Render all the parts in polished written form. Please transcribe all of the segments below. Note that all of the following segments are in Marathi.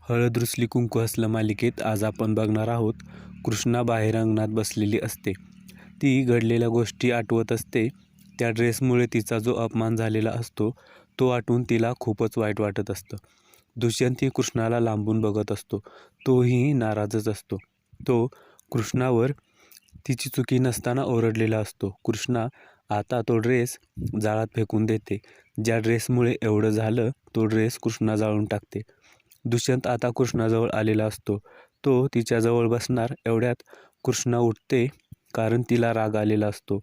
हळद रुसली कुंकू हसलं मालिकेत आज आपण बघणार आहोत. कृष्णा बाहेर अंगणात बसलेली असते. ती घडलेल्या गोष्टी आठवत असते. त्या ड्रेसमुळे तिचा जो अपमान झालेला असतो तो आठवून तिला खूपच वाईट वाटत असतं. दुष्यंतही कृष्णाला लांबून बघत असतो. तोही नाराजच असतो. तो कृष्णावर तिची चुकी नसताना ओरडलेला असतो. कृष्णा आता तो ड्रेस जाळात फेकून देते. ज्या ड्रेसमुळे एवढं झालं तो ड्रेस कृष्णा जाळून टाकते. दुष्यंत आता कृष्णाजवळ आलेला असतो. तो तिच्याजवळ बसणार एवढ्यात कृष्णा उठते, कारण तिला राग आलेला असतो.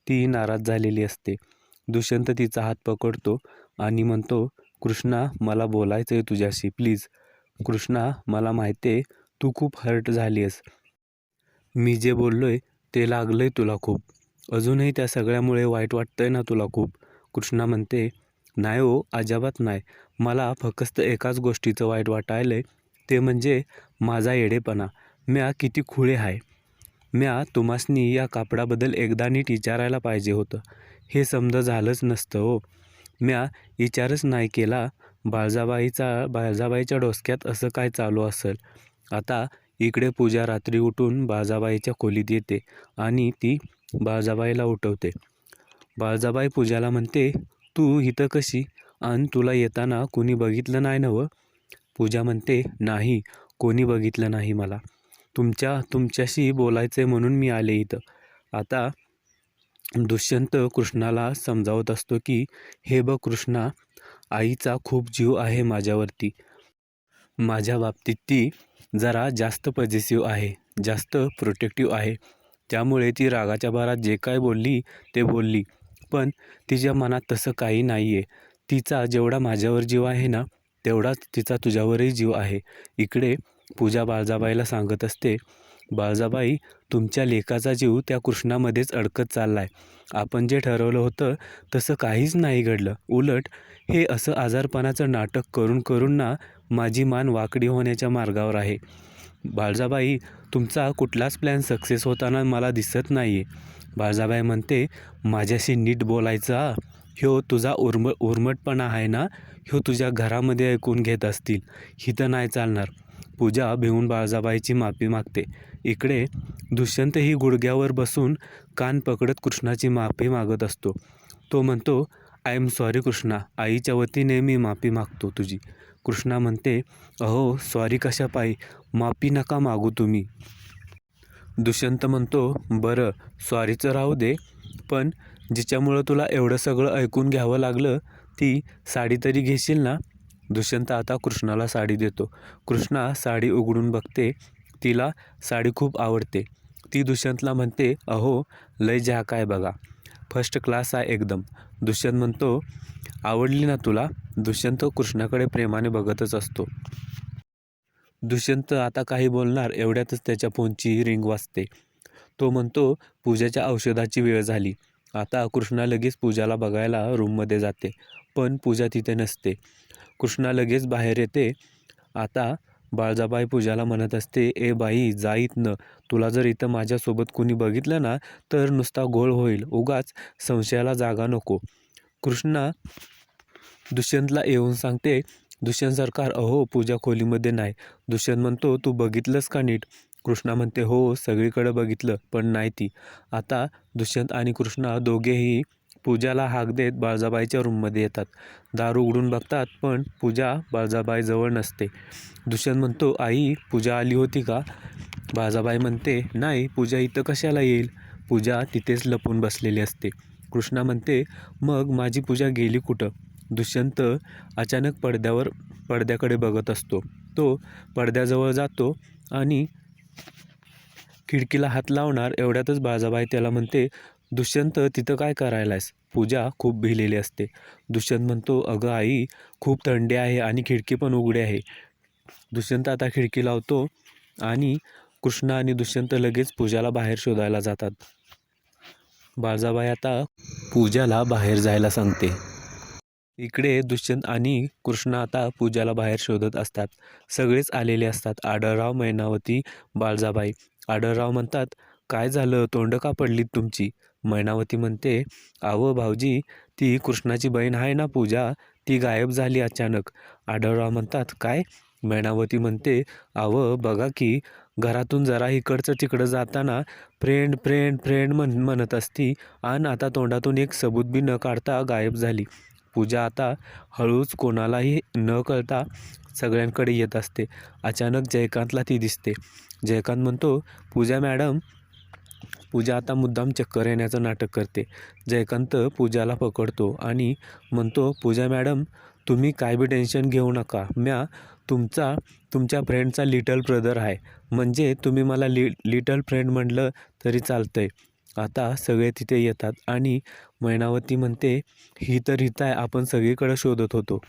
ती नाराज झालेली असते. दुष्यंत तिचा हात पकडतो आणि म्हणतो, कृष्णा मला बोलायचं आहे तुझ्याशी प्लीज. कृष्णा मला माहिती आहे तू खूप हर्ट झाली आहेस. मी जे बोललोय ते लागलंय तुला खूप. अजूनही त्या सगळ्यामुळे वाईट वाटतंय ना तुला खूप. कृष्णा म्हणते, नाही हो अजिबात नाही. मला फक्त एकाच गोष्टीचं वाईट वाटायलंय, ते म्हणजे माझा येडेपणा. म्या किती खुळे आहे. म्या तुम्हासनी या कापडाबद्दल एकदा नीट विचारायला पाहिजे होतं. हे समजा झालंच नसतं हो. म्या विचारच नाही केला. बाळजाबाईच्या डोसक्यात असं काय चालू असेल. आता इकडे पूजा रात्री उठून बाळजाबाईच्या खोलीत येते आणि ती बाळजाबाईला उठवते. बाळजाबाई पूजाला म्हणते, तू इथं कशी? आणि तुला येताना कोणी बघितलं नाही नव्ह? पूजा म्हणते, नाही कोणी बघितलं नाही मला. तुमच्याशी बोलायचं म्हणून मी आले इथं. आता दुष्यंत कृष्णाला समजावत असतो की हे बघ कृष्णा, आईचा खूप जीव आहे माझ्यावरती. माझ्या बाबतीत ती जरा जास्त पॉझिटिव्ह आहे, जास्त प्रोटेक्टिव्ह आहे. त्यामुळे ती रागाच्या भरात जे काय बोलली ते बोलली. पण तिच्या मनात तसं काही नाही आहे. तिचा जेवढा माझ्यावर जीव आहे ना, तेवढाच तिचा तुझ्यावरही जीव आहे. इकडे पूजा बाळजाबाईला सांगत असते, बाळजाबाई तुमच्या लेकाचा जीव त्या कृष्णामध्येच अडकत चाललाय. आपण जे ठरवलं होतं तसं काहीच नाही घडलं. उलट हे असं आजारपणाचं नाटक करून करून ना माझी मान वाकडी होण्याच्या मार्गावर आहे. बाळजाबाई तुमचा कुठलाच प्लॅन सक्सेस होताना मला दिसत नाही आहे. बाळजाबाई म्हणते, माझ्याशी नीट बोलायचा. ह्यो तुझा उर्मटपणा आहे ना, ह्यो तुझ्या घरामध्ये ऐकून घेत असतील, हिथं नाही चालणार. पूजा भिवून बाळजाबाईची माफी मागते. इकडे दुष्यंतही गुडघ्यावर बसून कान पकडत कृष्णाची माफी मागत असतो. तो म्हणतो, आय एम सॉरी कृष्णा, आईच्या वतीने मी माफी मागतो तुझी. कृष्णा म्हणते, अहो सॉरी कशा पायी, माफी नका मागू तुम्ही. दुष्यंत म्हणतो, बरं सॉरीचं राहू दे, पण जिच्यामुळं तुला एवढं सगळं ऐकून घ्यावं लागलं ती साडी तरी घेशील ना? दुष्यंत आता कृष्णाला साडी देतो. कृष्णा साडी उघडून बघते. तिला साडी खूप आवडते. ती दुष्यंतला म्हणते, अहो लय झाक आहे बघा, फर्स्ट क्लास आहे एकदम. दुष्यंत म्हणतो, आवडली ना तुला? दुष्यंत कृष्णाकडे प्रेमाने बघतच असतो. दुष्यंत आता काही बोलणार एवढ्यातच त्याच्या फोनची रिंग वाजते. तो म्हणतो, पूजाच्या औषधाची वेळ झाली. आता कृष्णा लगेच पूजाला बघायला रूममध्ये जाते, पण पूजा तिथे नसते. कृष्णा लगेच बाहेर येते. आता बाळजाबाई पूजाला म्हणत असते, ए बाई जा इथनं. तुला जर इथं माझ्यासोबत कुणी बघितलं ना तर नुसता घोळ होईल, उगाच संशयाला जागा नको. कृष्णा दुष्यंतला येऊन सांगते. दुष्यंत सरकार, अहो पूजा खोलीमध्ये नाही. दुष्यंत म्हणतो, तू बघितलंस का नीट? कृष्णा म्हणते, हो सगळीकडे बघितलं पण नाही ती. आता दुष्यंत आणि कृष्णा दोघेही पूजाला हाक देत बाळजाबाईच्या रूममध्ये येतात. दार उघडून बघतात पण पूजा बाळजाबाईजवळ नसते. दुष्यंत म्हणतो, आई पूजा आली होती का? बाळजाबाई म्हणते, नाही पूजा इथं कशाला येईल? पूजा तिथेच लपून बसलेली असते. कृष्णा म्हणते, मग माझी पूजा गेली कुठं? दुष्यंत अचानक पडद्याकडे बघत असतो. तो पडद्याजवळ जातो आणि खिडकीला हात लावणार एवढ्यातच बाळजाबाई त्याला म्हणते, दुष्यंत तिथं काय करायलायस? पूजा खूप भिलेली असते. दुष्यंत म्हणतो, अगं आई खूप थंडी आहे आणि खिडकी पण उघडी आहे. दुष्यंत आता खिडकी लावतो आणि कृष्णा आणि दुष्यंत लगेच पूजाला बाहेर शोधायला जातात. बाळजाबाई आता पूजाला बाहेर जायला सांगते. इकडे दुष्यंत आणि कृष्णा आता पूजाला बाहेर शोधत असतात. सगळेच आलेले असतात. आढळराव, मैनावती, बाळजाबाई. आढळराव म्हणतात, काय झालं, तोंड का पडलीत तुमची? मैनावती म्हणते, अहो भाऊजी, ती कृष्णाची बहीण आहे ना पूजा, ती गायब झाली अचानक. आढळराव म्हणतात, काय? मैनावती म्हणते, अव बघा की घरातून जरा इकडचं तिकडं जाताना फ्रेंड फ्रेंड फ्रेंड म्हणत असती आणि आता तोंडातून एक सबूत बी न काढता गायब झाली. पूजा आता हळूच कोणालाही न कळता सगळ्यांकडे येत असते. अचानक जयकांतला ती दिसते. जयकांत म्हणतो, पूजा मॅडम. पूजा आता मुद्दाम चक्कर येण्याचं नाटक करते. जयकांत पूजाला पकडतो आणि म्हणतो, पूजा मॅडम तुम्ही काय बी टेन्शन घेऊ नका. म्या तुमच्या फ्रेंडचा लिटल ब्रदर आहे. म्हणजे तुम्ही मला लिटल फ्रेंड म्हटलं तरी चालतंय. आता सगळे तिथे येतात आणि मैनावती म्हणते, ही तर हिता आहे, आपण सगळीकडे शोधत होतो.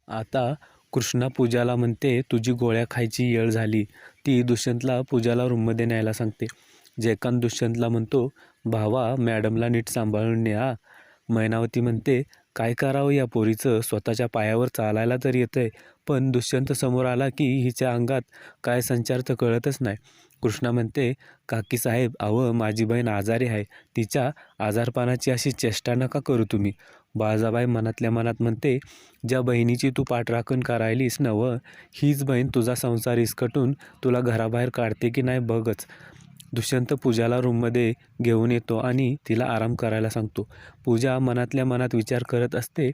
आता कृष्णा पूजाला म्हणते, तुझी गोळ्या खायची वेळ झाली. ती दुष्यंतला पूजाला रूममध्ये न्यायला सांगते. जयकांत दुष्यंतला म्हणतो, भावा मॅडमला नीट सांभाळून न्या. मैनावती म्हणते, काय करावं या पोरीचं, स्वतःच्या पायावर चालायला तर येतंय, पण दुष्यंत समोर आला की हिच्या अंगात काय संचार तर कळतच नाही. कृष्णा म्हणते, काकी साहेब, अहो माझी बहीण आजारी आहे, तिच्या आजारपणाची अशी चेष्टा नका करू तुम्ही. बाळजाबाई मनातल्या मनात म्हणते, ज्या बहिणीची तू पाठराखण करायलीस नव, हीच बहीण तुझा संसार इसकटून तुला घराबाहेर काढते की नाही बघच. दुष्यंत पूजाला रूममध्ये घेऊन येतो आणि तिला आराम करायला सांगतो. पूजा मनातल्या मनात विचार करत असते,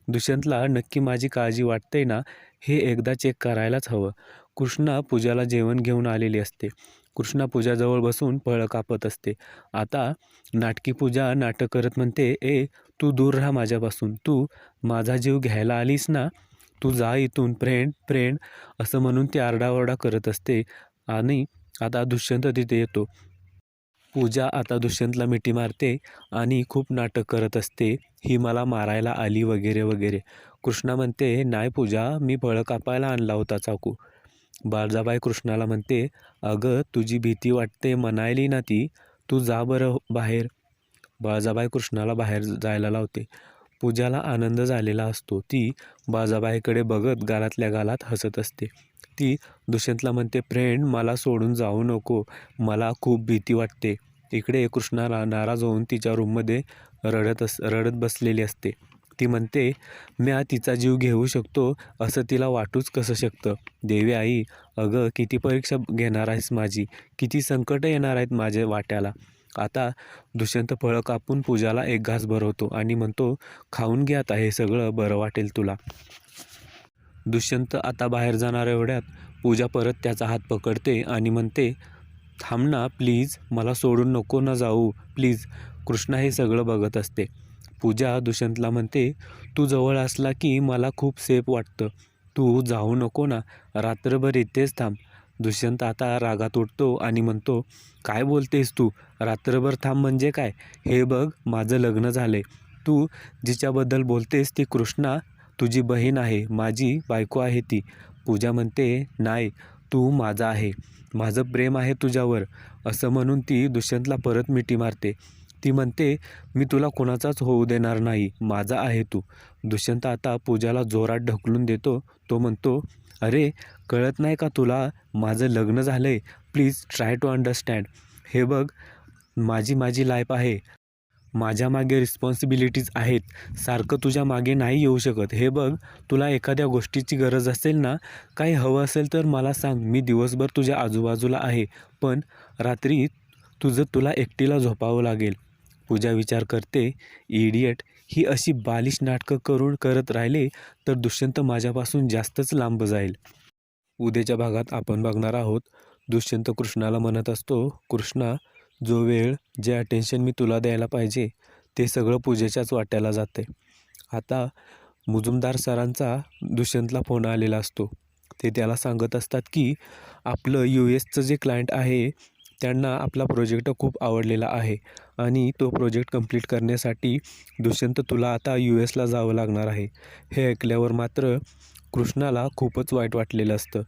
दुष्यंतला नक्की माझी काळजी वाटते ना, हे एकदा चेक करायलाच हवं. कृष्णा पूजाला जेवण घेऊन आलेली असते. कृष्णा पूजाजवळ बसून फळं कापत असते. आता नाटकी पूजा नाटक करत म्हणते, ए तू दूर राहा माझ्यापासून, तू माझा जीव घ्यायला आलीस ना, तू जा इथून फ्रेंड फ्रेंड असं म्हणून ती आरडाओरडा करत असते. आणि आता दुष्यंत तिथे येतो. पूजा आता दुष्यंतला मिठी मारते आणि खूप नाटक करत असते, ही मला मारायला आली वगैरे वगैरे. कृष्णा म्हणते, नाही पूजा, मी फळं कापायला आणला होता चाकू. बाळजाबाई कृष्णाला म्हणते, अगं तुझी भीती वाटते म्हणायली ना ती, तू जा बरं बाहेर. बाळजाबाई कृष्णाला बाहेर जायला लावते. पूजाला आनंद झालेला असतो. ती बाळजाबाईकडे बघत गालातल्या गालात हसत असते. ती दुष्यंतला म्हणते, फ्रेंड मला सोडून जाऊ नको, मला खूप भीती वाटते. इकडे कृष्णाला नाराज होऊन तिच्या रूममध्ये रडत बसलेली असते. ती म्हणते, म्या तिचा जीव घेऊ शकतो असं तिला वाटूच कसं शकतं. देवी आई, अगं किती परीक्षा घेणार आहेस माझी, किती संकट येणार आहेत माझ्या वाट्याला. आता दुष्यंत फळं कापून पूजाला एक घास भरवतो आणि म्हणतो, खाऊन घे आता, हे सगळं बरं वाटेल तुला. दुष्यंत आता बाहेर जाणार एवढ्यात पूजा परत त्याचा हात पकडते आणि म्हणते, थांब ना प्लीज, मला सोडून नको ना जाऊ प्लीज. कृष्णा हे सगळं बघत असते. पूजा दुष्यंतला म्हणते, तू जवळ असला की मला खूप सेफ वाटतं, तू जाऊ नको ना, रात्रभर इथेच थांब. दुष्यंत आता रागात उठतो आणि म्हणतो, काय बोलतेस तू, रात्रभर थांब म्हणजे काय? हे बघ माझं लग्न झालंय. तू जिच्याबद्दल बोलतेस ती कृष्णा तुझी बहीण आहे, माझी बायको आहे ती. पूजा म्हणते, नाही तू माझा आहे, माझं प्रेम आहे तुझ्यावर. असं म्हणून ती दुष्यंतला परत मिठी मारते. ती म्हणते, मी तुला कोणाचाच होऊ देणार नाही, माझा आहे तू. दुष्यंत आता पूजाला जोरात ढकलून देतो. तो म्हणतो, अरे कळत नाही का तुला, माझं लग्न झालंय, प्लीज ट्राय टू अंडरस्टँड. हे बघ माझी लाईफ आहे, माझ्या मागे रिस्पॉन्सिबिलिटीज आहेत, सारखं तुझ्या मागे नाही येऊ शकत. हे बघ, तुला एखाद्या गोष्टीची गरज असेल ना, काही हवं असेल तर मला सांग, मी दिवसभर तुझ्या आजूबाजूला आहे, पण रात्री तुला एकटीला झोपावं लागेल. पूजा विचार करते, इडियट, ही अशी बालिश नाटकं करत राहिले तर दुष्यंत माझ्यापासून जास्तच लांब जाईल. उद्याच्या भागात आपण बघणार आहोत, दुष्यंत कृष्णाला म्हणत असतो, कृष्णा जो वेळ, जे अटेन्शन मी तुला द्यायला पाहिजे ते सगळं पूजेच्याच वाट्याला जाते. आता मुजुमदार सरांचा दुष्यंतला फोन आलेला असतो. ते त्याला सांगत असतात की आपलं US जे क्लायंट आहे त्यांना आपला प्रोजेक्ट खूप आवडलेला आहे आणि तो प्रोजेक्ट कंप्लीट करण्यासाठी दुष्यंत तुला आता US जावं लागणार आहे. हे ऐकल्यावर मात्र कृष्णाला खूपच वाईट वाटलेलं असतं.